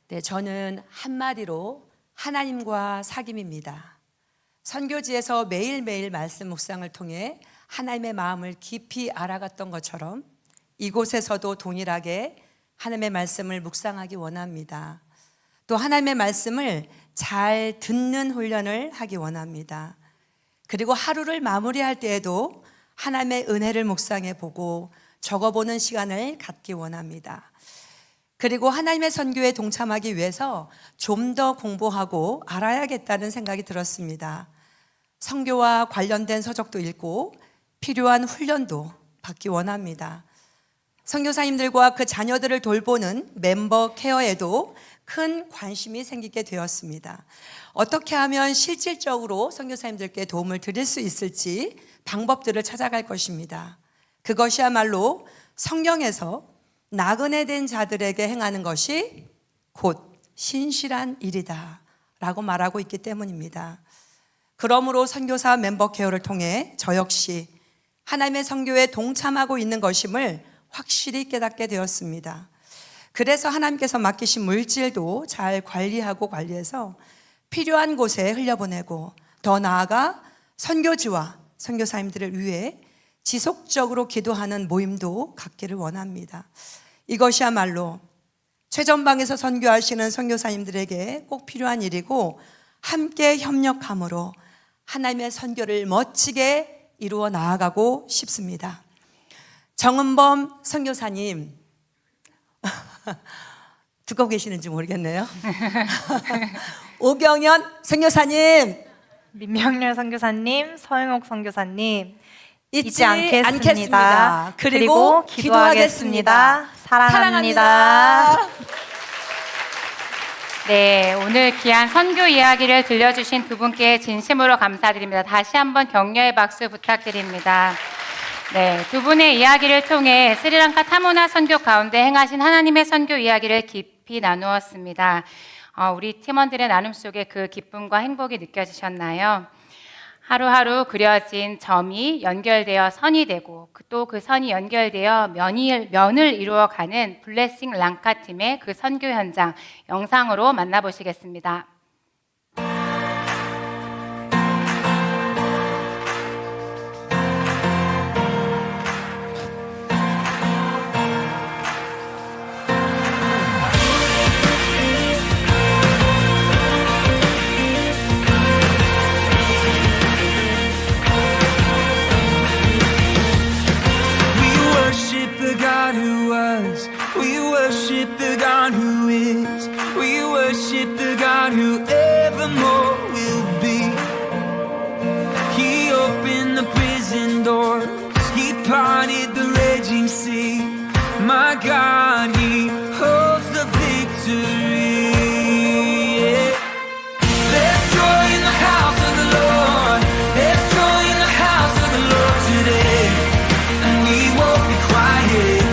네, 저는 한마디로 하나님과 사귐입니다. 선교지에서 매일매일 말씀 묵상을 통해 하나님의 마음을 깊이 알아갔던 것처럼 이곳에서도 동일하게 하나님의 말씀을 묵상하기 원합니다. 또 하나님의 말씀을 잘 듣는 훈련을 하기 원합니다. 그리고 하루를 마무리할 때에도 하나님의 은혜를 묵상해 보고 적어보는 시간을 갖기 원합니다. 그리고 하나님의 선교에 동참하기 위해서 좀 더 공부하고 알아야겠다는 생각이 들었습니다. 선교와 관련된 서적도 읽고 필요한 훈련도 받기 원합니다. 선교사님들과 그 자녀들을 돌보는 멤버 케어에도 큰 관심이 생기게 되었습니다. 어떻게 하면 실질적으로 선교사님들께 도움을 드릴 수 있을지 방법들을 찾아갈 것입니다. 그것이야말로 성경에서 나그네 된 자들에게 행하는 것이 곧 신실한 일이다 라고 말하고 있기 때문입니다. 그러므로 선교사 멤버 케어를 통해 저 역시 하나님의 선교에 동참하고 있는 것임을 확실히 깨닫게 되었습니다. 그래서 하나님께서 맡기신 물질도 잘 관리해서 필요한 곳에 흘려보내고, 더 나아가 선교지와 선교사님들을 위해 지속적으로 기도하는 모임도 갖기를 원합니다. 이것이야말로 최전방에서 선교하시는 선교사님들에게 꼭 필요한 일이고, 함께 협력함으로 하나님의 선교를 멋지게 이루어 나아가고 싶습니다. 정은범 선교사님 듣고 계시는지 모르겠네요. 오경연 선교사님, 민명렬 선교사님, 서영옥 선교사님 잊지 않겠습니다. 않겠습니다. 그리고 기도하겠습니다. 사랑합니다. 네, 오늘 귀한 선교 이야기를 들려주신 두 분께 진심으로 감사드립니다. 다시 한번 격려의 박수 부탁드립니다. 네, 두 분의 이야기를 통해 스리랑카 타모나 선교 가운데 행하신 하나님의 선교 이야기를 깊이 나누었습니다. 우리 팀원들의 나눔 속에 그 기쁨과 행복이 느껴지셨나요? 하루하루 그려진 점이 연결되어 선이 되고, 또 그 선이 연결되어 면을 이루어가는 블레싱 랑카 팀의 그 선교 현장 영상으로 만나보시겠습니다. We worship the God who is. We worship the God who evermore will be. He opened the prison doors. He parted the raging sea. My God, He holds the victory. Yeah. There's joy in the house of the Lord. There's joy in the house of the Lord today. And we won't be quiet.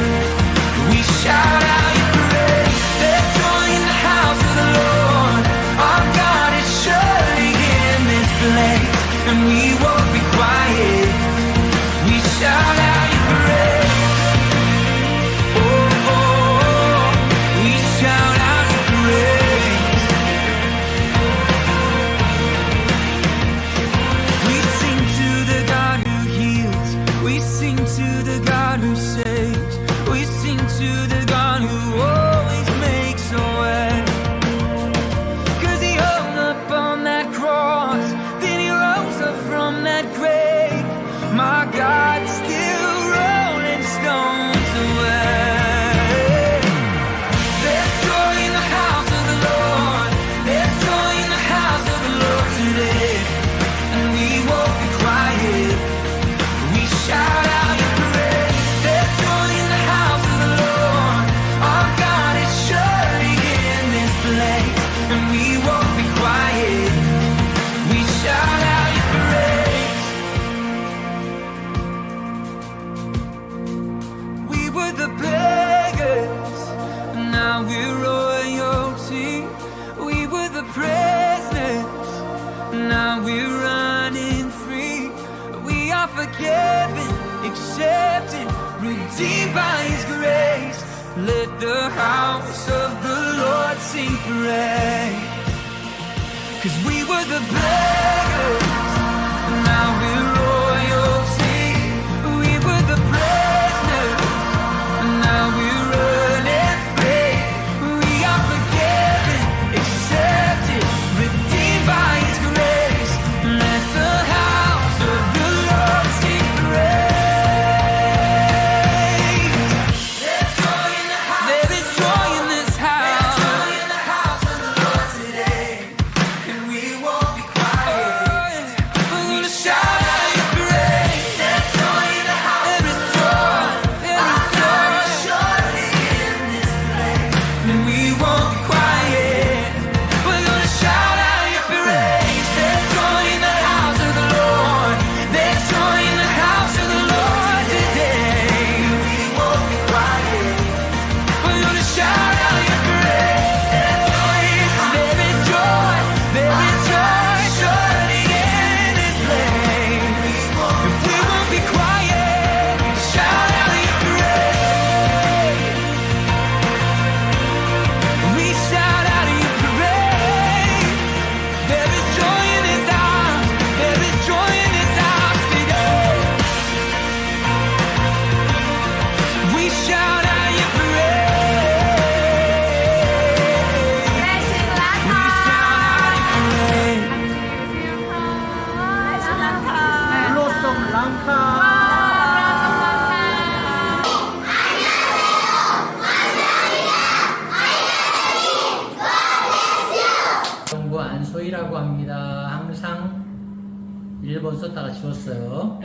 We shout out your praise. There's joy in the house of the Lord. Our God is surely in this place. And we won't be quiet. We shout out your praise. Oh, oh, oh. We shout out your praise. We sing to the God who heals. We sing to the God who saves. We sing to the God who always makes a way. 'Cause He hung up on that cross, then He rose up from that grave. My God, still rolling stones away. There's joy in the house of the Lord. There's joy in the house of the Lord today. And we won't be quiet. We shout out your praise. There's joy in the house of the Lord. Our God is surely in this place. And we won't be quiet. We shout out your praise. We were the beggars, now we're royalty. We were the prisoners, now we're running free. We are forgiven, accepted, redeemed by His grace. Let the house of the Lord sing praise. 'Cause we were the beggars, now we're royalty. We were the prisoners, now we're running free. We are forgiven, accepted, redeemed by His grace. Let the house of the Lord sing praise. There's joy in the house. There is joy in this house. There's joy in the house of the Lord today. And we won't be quiet. 조이라고 합니다. 항상 일본 썼다가 지웠어요.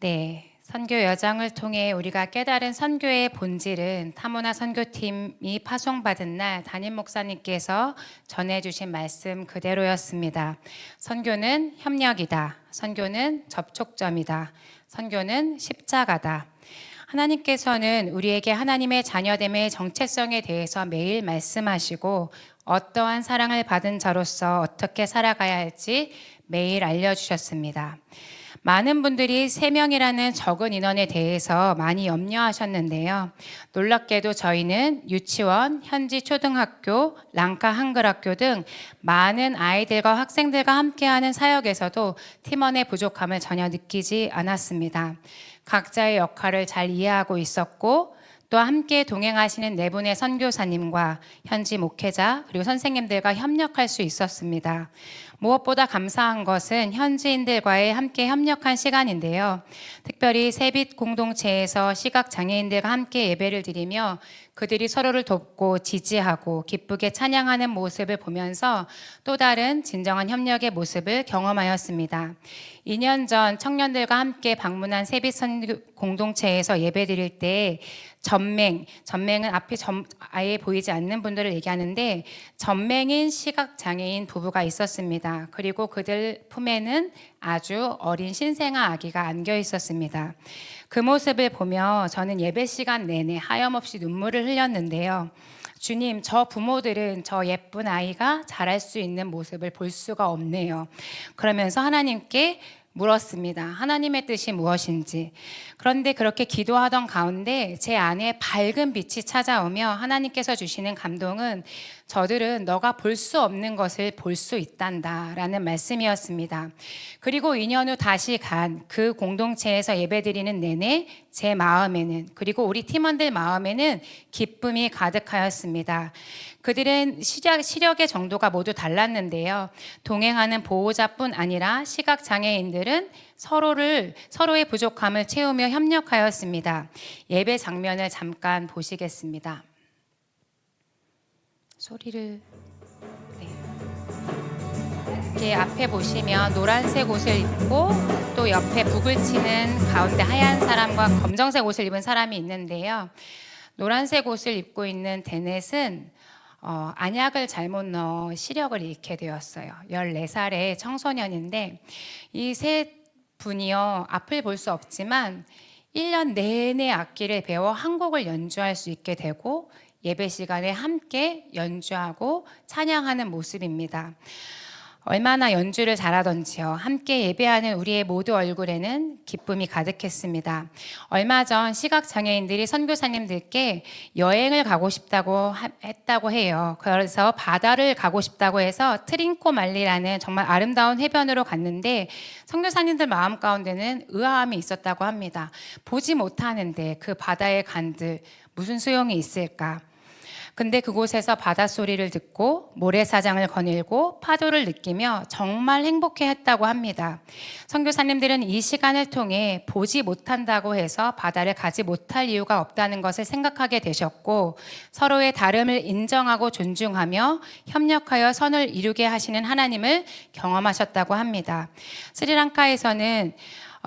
네, 선교 여정을 통해 우리가 깨달은 선교의 본질은 타모나 선교팀이 파송받은 날 담임 목사님께서 전해주신 말씀 그대로였습니다. 선교는 협력이다. 선교는 접촉점이다. 선교는 십자가다. 하나님께서는 우리에게 하나님의 자녀됨의 정체성에 대해서 매일 말씀하시고 어떠한 사랑을 받은 자로서 어떻게 살아가야 할지 매일 알려주셨습니다. 많은 분들이 3명이라는 적은 인원에 대해서 많이 염려하셨는데요. 놀랍게도 저희는 유치원, 현지 초등학교, 랑카 한글학교 등 많은 아이들과 학생들과 함께하는 사역에서도 팀원의 부족함을 전혀 느끼지 않았습니다. 각자의 역할을 잘 이해하고 있었고 또 함께 동행하시는 4분의 선교사님과 현지 목회자 그리고 선생님들과 협력할 수 있었습니다. 무엇보다 감사한 것은 현지인들과의 함께 협력한 시간인데요. 특별히 새빛 공동체에서 시각장애인들과 함께 예배를 드리며 그들이 서로를 돕고 지지하고 기쁘게 찬양하는 모습을 보면서 또 다른 진정한 협력의 모습을 경험하였습니다. 2년 전 청년들과 함께 방문한 새빛 공동체에서 예배 드릴 때 전맹은 앞에 아예 보이지 않는 분들을 얘기하는데 전맹인 시각장애인 부부가 있었습니다. 그리고 그들 품에는 아주 어린 신생아 아기가 안겨 있었습니다. 그 모습을 보며 저는 예배 시간 내내 하염없이 눈물을 흘렸는데요. 주님, 저 부모들은 저 예쁜 아이가 자랄 수 있는 모습을 볼 수가 없네요. 그러면서 하나님께 물었습니다. 하나님의 뜻이 무엇인지. 그런데 그렇게 기도하던 가운데 제 안에 밝은 빛이 찾아오며 하나님께서 주시는 감동은 저들은 너가 볼 수 없는 것을 볼 수 있단다 라는 말씀이었습니다. 그리고 2년 후 다시 간 그 공동체에서 예배드리는 내내 제 마음에는 그리고 우리 팀원들 마음에는 기쁨이 가득하였습니다. 그들은 시력의 정도가 모두 달랐는데요. 동행하는 보호자뿐 아니라 시각장애인들은 서로의 부족함을 채우며 협력하였습니다. 예배 장면을 잠깐 보시겠습니다. 소리를 이렇게 앞에 보시면 노란색 옷을 입고 또 옆에 북을 치는 가운데 하얀 사람과 검정색 옷을 입은 사람이 있는데요. 노란색 옷을 입고 있는 데넷은 안약을 잘못 넣어 시력을 잃게 되었어요. 14살의 청소년인데 이 세 분이요 앞을 볼 수 없지만 1년 내내 악기를 배워 한 곡을 연주할 수 있게 되고 예배 시간에 함께 연주하고 찬양하는 모습입니다. 얼마나 연주를 잘하던지요. 함께 예배하는 우리의 모두 얼굴에는 기쁨이 가득했습니다. 얼마 전 시각장애인들이 선교사님들께 여행을 가고 싶다고 했다고 해요. 그래서 바다를 가고 싶다고 해서 트린코말리라는 정말 아름다운 해변으로 갔는데 선교사님들 마음 가운데는 의아함이 있었다고 합니다. 보지 못하는데 그 바다에 간들 무슨 소용이 있을까? 근데 그곳에서 바닷소리를 듣고 모래사장을 거닐고 파도를 느끼며 정말 행복해했다고 합니다. 선교사님들은 이 시간을 통해 보지 못한다고 해서 바다를 가지 못할 이유가 없다는 것을 생각하게 되셨고 서로의 다름을 인정하고 존중하며 협력하여 선을 이루게 하시는 하나님을 경험하셨다고 합니다.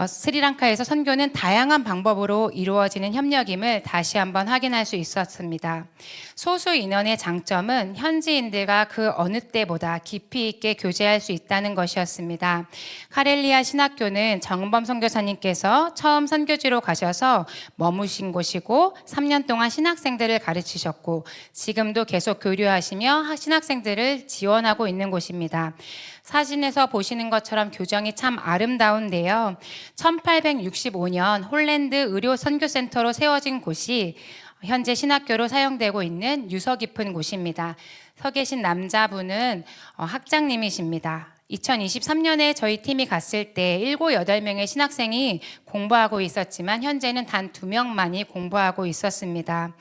스리랑카에서 선교는 다양한 방법으로 이루어지는 협력임을 다시 한번 확인할 수 있었습니다. 소수 인원의 장점은 현지인들과 그 어느 때보다 깊이 있게 교제할 수 있다는 것이었습니다. 카렐리아 신학교는 정범 선교사님께서 처음 선교지로 가셔서 머무신 곳이고 3년 동안 신학생들을 가르치셨고 지금도 계속 교류하시며 신학생들을 지원하고 있는 곳입니다. 사진에서 보시는 것처럼 교정이 참 아름다운데요. 1865년 홀랜드 의료 선교센터로 세워진 곳이 현재 신학교로 사용되고 있는 유서 깊은 곳입니다. 서 계신 남자분은 학장님이십니다. 2023년에 저희 팀이 갔을 때 7, 8명의 신학생이 공부하고 있었지만 현재는 단 2명만이 공부하고 있었습니다.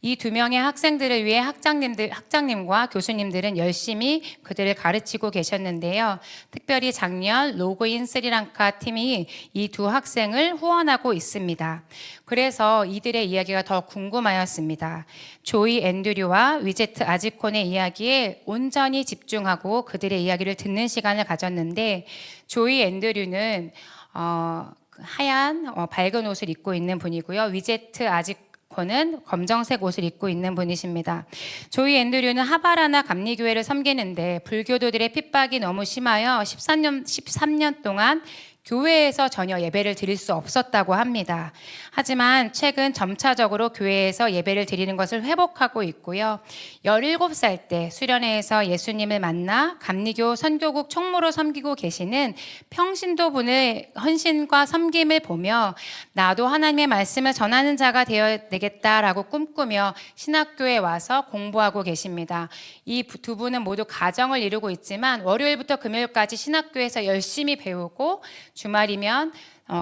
이 두 명의 학생들을 위해 학장님과 교수님들은 열심히 그들을 가르치고 계셨는데요. 특별히 작년 로그인 스리랑카 팀이 이 두 학생을 후원하고 있습니다. 그래서 이들의 이야기가 더 궁금하였습니다. 조이 앤드류와 위제트 아지콘의 이야기에 온전히 집중하고 그들의 이야기를 듣는 시간을 가졌는데, 조이 앤드류는 하얀 밝은 옷을 입고 있는 분이고요. 위제트 아지콘은 검정색 옷을 입고 있는 분이십니다. 조이 앤드류는 하바라나 감리교회를 섬기는데 불교도들의 핍박이 너무 심하여 13년 동안 교회에서 전혀 예배를 드릴 수 없었다고 합니다. 하지만 최근 점차적으로 교회에서 예배를 드리는 것을 회복하고 있고요. 17살 때 수련회에서 예수님을 만나 감리교 선교국 총무로 섬기고 계시는 평신도 분의 헌신과 섬김을 보며 나도 하나님의 말씀을 전하는 자가 되어야 되겠다라고 꿈꾸며 신학교에 와서 공부하고 계십니다. 이 두 분은 모두 가정을 이루고 있지만 월요일부터 금요일까지 신학교에서 열심히 배우고 주말이면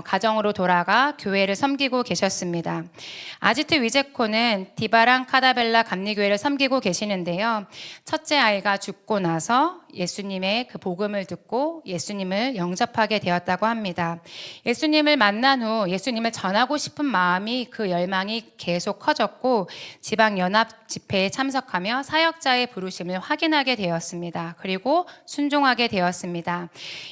가정으로 돌아가 교회를 섬기고 계셨습니다. 아지트 위제코는 디바랑 카다벨라 감리교회를 섬기고 계시는데요. 첫째 아이가 죽고 나서 예수님의 그 복음을 듣고 예수님을 영접하게 되었다고 합니다. 예수님을 만난 후 예수님을 전하고 싶은 마음이, 그 열망이 계속 커졌고 지방 연합 집회에 참석하며 사역자의 부르심을 확인하게 되었습니다. 그리고 순종하게 되었습니다.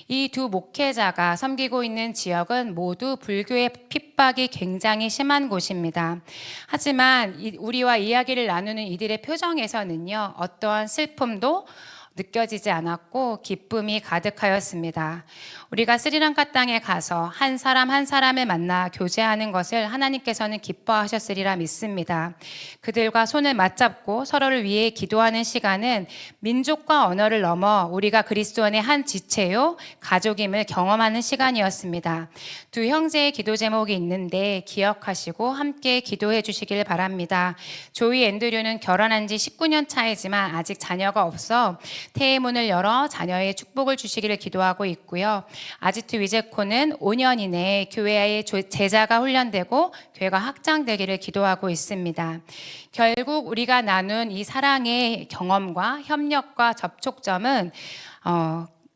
이 두 목회자가 섬기고 있는 지역은 모두 불교의 핍박이 굉장히 심한 곳입니다. 하지만 우리와 이야기를 나누는 이들의 표정에서는요, 어떠한 슬픔도 느껴지지 않았고 기쁨이 가득하였습니다. 우리가 스리랑카 땅에 가서 한 사람 한 사람을 만나 교제하는 것을 하나님께서는 기뻐하셨으리라 믿습니다. 그들과 손을 맞잡고 서로를 위해 기도하는 시간은 민족과 언어를 넘어 우리가 그리스도 안의 한 지체요 가족임을 경험하는 시간이었습니다. 두 형제의 기도 제목이 있는데 기억하시고 함께 기도해 주시길 바랍니다. 조이 앤드류는 결혼한 지 19년 차이지만 아직 자녀가 없어 태의 문을 열어 자녀의 축복을 주시기를 기도하고 있고요. 아지트 위제코는 5년 이내에 교회의 제자가 훈련되고 교회가 확장되기를 기도하고 있습니다. 결국 우리가 나눈 이 사랑의 경험과 협력과 접촉점은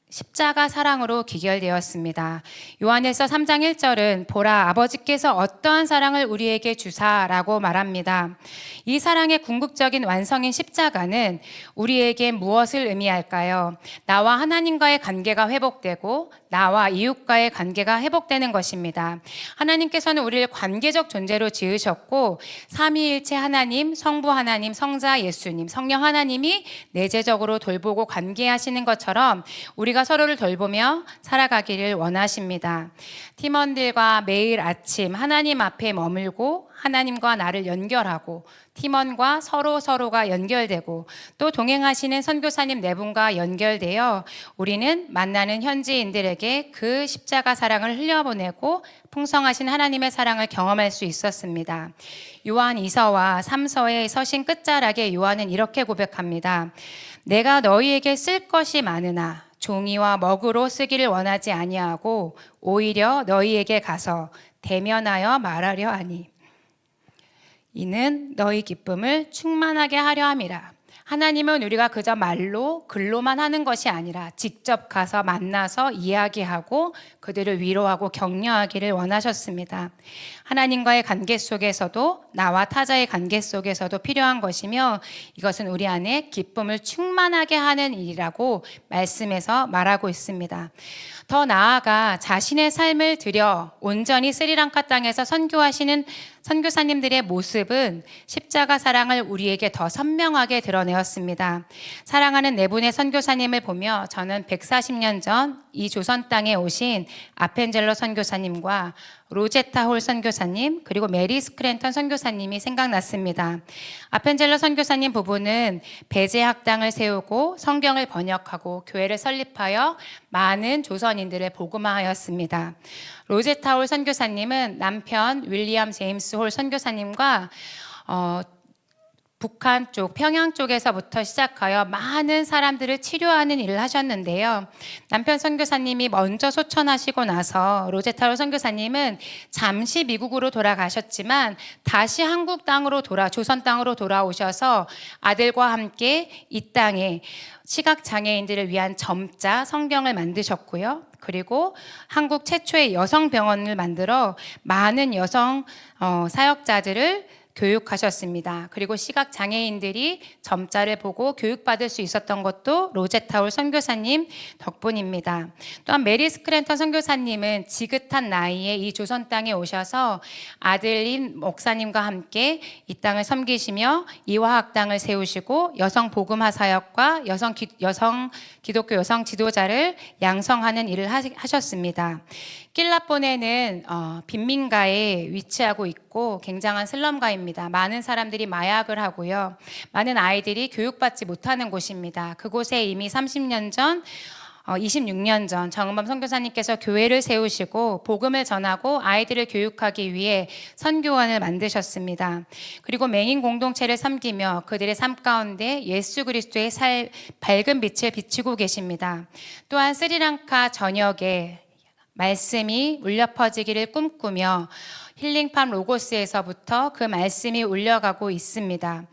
십자가 사랑으로 귀결되었습니다. 요한일서 3장 1절은 보라 아버지께서 어떠한 사랑을 우리에게 주사라고 말합니다. 이 사랑의 궁극적인 완성인 십자가는 우리에게 무엇을 의미할까요? 나와 하나님과의 관계가 회복되고 나와 이웃과의 관계가 회복되는 것입니다. 하나님께서는 우리를 관계적 존재로 지으셨고 삼위일체 하나님, 성부 하나님, 성자 예수님, 성령 하나님이 내재적으로 돌보고 관계하시는 것처럼 우리가 서로를 돌보며 살아가기를 원하십니다. 팀원들과 매일 아침 하나님 앞에 머물고 하나님과 나를 연결하고 팀원과 서로가 연결되고 또 동행하시는 선교사님 네 분과 연결되어 우리는 만나는 현지인들에게 그 십자가 사랑을 흘려보내고 풍성하신 하나님의 사랑을 경험할 수 있었습니다. 요한 2서와 3서의 서신 끝자락에 요한은 이렇게 고백합니다. 내가 너희에게 쓸 것이 많으나 종이와 먹으로 쓰기를 원하지 아니하고 오히려 너희에게 가서 대면하여 말하려 하니 이는 너희 기쁨을 충만하게 하려 함이라. 하나님은 우리가 그저 말로 글로만 하는 것이 아니라 직접 가서 만나서 이야기하고 그들을 위로하고 격려하기를 원하셨습니다. 하나님과의 관계 속에서도 나와 타자의 관계 속에서도 필요한 것이며 이것은 우리 안에 기쁨을 충만하게 하는 일이라고 말씀에서 말하고 있습니다. 더 나아가 자신의 삶을 들여 온전히 스리랑카 땅에서 선교하시는 선교사님들의 모습은 십자가 사랑을 우리에게 더 선명하게 드러내었습니다. 사랑하는 네 분의 선교사님을 보며 저는 140년 전 이 조선 땅에 오신 아펜젤로 선교사님과 로제타 홀 선교사님 그리고 메리 스크랜턴 선교사님이 생각났습니다. 아펜젤로 선교사님 부부는 배제 학당을 세우고 성경을 번역하고 교회를 설립하여 많은 조선인들을 복음화하였습니다. 로제타 홀 선교사님은 남편 윌리엄 제임스 홀 선교사님과 북한 쪽, 평양 쪽에서부터 시작하여 많은 사람들을 치료하는 일을 하셨는데요. 남편 선교사님이 먼저 소천하시고 나서 로제타로 선교사님은 잠시 미국으로 돌아가셨지만 다시 한국 땅으로 조선 땅으로 돌아오셔서 아들과 함께 이 땅에 시각장애인들을 위한 점자 성경을 만드셨고요. 그리고 한국 최초의 여성병원을 만들어 많은 여성 사역자들을 교육하셨습니다. 그리고 시각장애인들이 점자를 보고 교육받을 수 있었던 것도 로제타울 선교사님 덕분입니다. 또한 메리 스크랜턴 선교사님은 지긋한 나이에 이 조선 땅에 오셔서 아들인 목사님과 함께 이 땅을 섬기시며 이화학당을 세우시고 여성 복음화 사역과 여성 기독교 여성 지도자를 양성하는 일을 하셨습니다. 낄라본에는 빈민가에 위치하고 있고 굉장한 슬럼가입니다. 많은 사람들이 마약을 하고요. 많은 아이들이 교육받지 못하는 곳입니다. 그곳에 이미 30년 전 26년 전 정은범 선교사님께서 교회를 세우시고 복음을 전하고 아이들을 교육하기 위해 선교원을 만드셨습니다. 그리고 맹인 공동체를 섬기며 그들의 삶 가운데 예수 그리스도의 밝은 빛을 비추고 계십니다. 또한 스리랑카 전역에 말씀이 울려 퍼지기를 꿈꾸며 힐링팜 로고스에서부터 그 말씀이 울려가고 있습니다.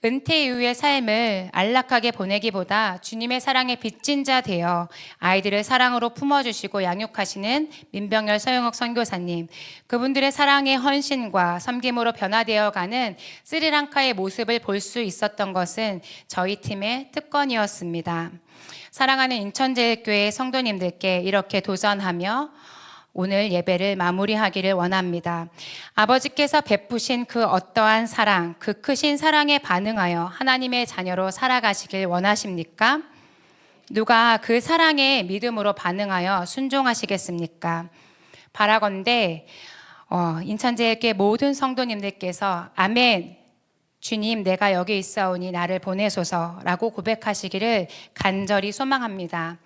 은퇴 이후의 삶을 안락하게 보내기보다 주님의 사랑에 빚진 자 되어 아이들을 사랑으로 품어주시고 양육하시는 민병열 서영욱 선교사님, 그분들의 사랑의 헌신과 섬김으로 변화되어가는 스리랑카의 모습을 볼 수 있었던 것은 저희 팀의 특권이었습니다. 사랑하는 인천제일교회 성도님들께 이렇게 도전하며 오늘 예배를 마무리하기를 원합니다. 아버지께서 베푸신 그 어떠한 사랑, 그 크신 사랑에 반응하여 하나님의 자녀로 살아가시길 원하십니까? 누가 그 사랑에 믿음으로 반응하여 순종하시겠습니까? 바라건대 인천제일교회 모든 성도님들께서 아멘, 주님 내가 여기 있사오니 나를 보내소서라고 고백하시기를 간절히 소망합니다.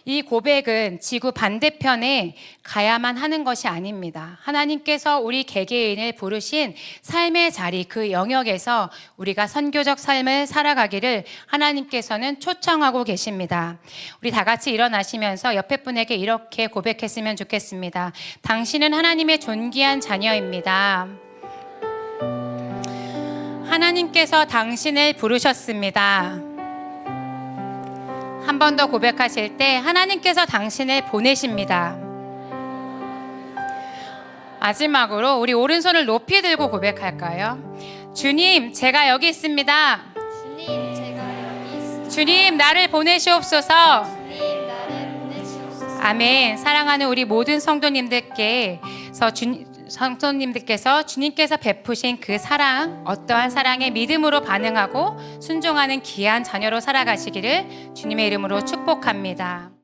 이 고백은 지구 반대편에 가야만 하는 것이 아닙니다. 하나님께서 우리 개개인을 부르신 삶의 자리, 그 영역에서 우리가 선교적 삶을 살아가기를 하나님께서는 초청하고 계십니다. 우리 다 같이 일어나시면서 옆에 분에게 이렇게 고백했으면 좋겠습니다. 당신은 하나님의 존귀한 자녀입니다. 하나님께서 당신을 부르셨습니다. 한 번 더 고백하실 때 하나님께서 당신을 보내십니다. 마지막으로 우리 오른손을 높이 들고 고백할까요? 주님, 제가 여기 있습니다. 주님, 나를 보내시옵소서. 아멘. 사랑하는 우리 모든 성도님들께서 주님께서 베푸신 그 사랑, 어떠한 사랑에 믿음으로 반응하고 순종하는 귀한 자녀로 살아가시기를 주님의 이름으로 축복합니다.